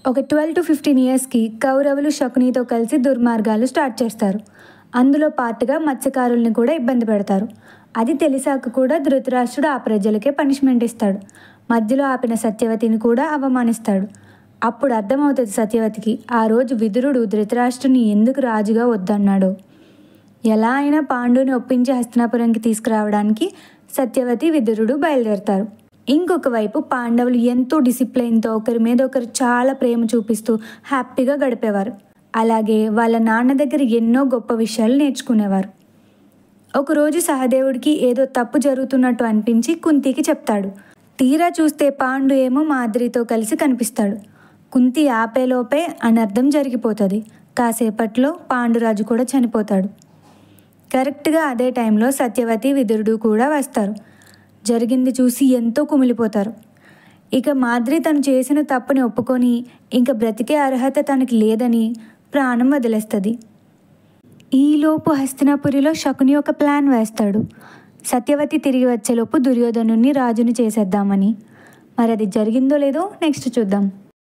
ఒక 12 to 15 ఇయర్స్కి కౌరవులు శకునితో కలిసి దుర్మార్గాలు స్టార్ట్ చేస్తారు. అందులో పాటుగా మత్స్యకారుల్ని కూడా ఇబ్బంది పెడతారు. అది తెలిసాక కూడా ధృతరాష్ట్రుడు ఆ ప్రజలకే పనిష్మెంట్ ఇస్తాడు. మధ్యలో ఆపిన సత్యవతిని కూడా అవమానిస్తాడు. అప్పుడు అర్థమవుతుంది సత్యవతికి ఆ రోజు విదురుడు ధృతరాష్ట్రుని ఎందుకు రాజుగా వద్దన్నాడో. ఎలా అయినా పాండుని ఒప్పించి హస్తినాపురంకి తీసుకురావడానికి సత్యవతి విదురుడు బయలుదేరతారు. ఇంకొక వైపు పాండవులు ఎంతో డిసిప్లైన్తో ఒకరి మీద ఒకరు చాలా ప్రేమ చూపిస్తూ హ్యాపీగా గడిపేవారు. అలాగే వాళ్ళ నాన్న దగ్గర ఎన్నో గొప్ప విషయాలు నేర్చుకునేవారు. ఒకరోజు సహదేవుడికి ఏదో తప్పు జరుగుతున్నట్టు అనిపించి కుంతికి చెప్తాడు. తీరా చూస్తే పాండు ఏమో మాద్రితో కలిసి కనిపిస్తాడు. కుంతి ఆపేలోపే అనర్థం జరిగిపోతుంది. కాసేపట్లో పాండురాజు కూడా చనిపోతాడు. కరెక్ట్గా అదే టైంలో సత్యవతి విదురుడు కూడా వస్తారు. జరిగింది చూసి ఎంతో కుమిలిపోతారు. ఇక మాద్రి తను చేసిన తప్పుని ఒప్పుకొని ఇంక బ్రతికే అర్హత తనకి లేదని ప్రాణం వదిలేస్తుంది. ఈలోపు హస్తినాపురిలో శకుని ఒక ప్లాన్ వేస్తాడు. సత్యవతి తిరిగి వచ్చేలోపు దుర్యోధనుని రాజుని చేసేద్దామని. మరి అది జరిగిందో లేదో నెక్స్ట్ చూద్దాం.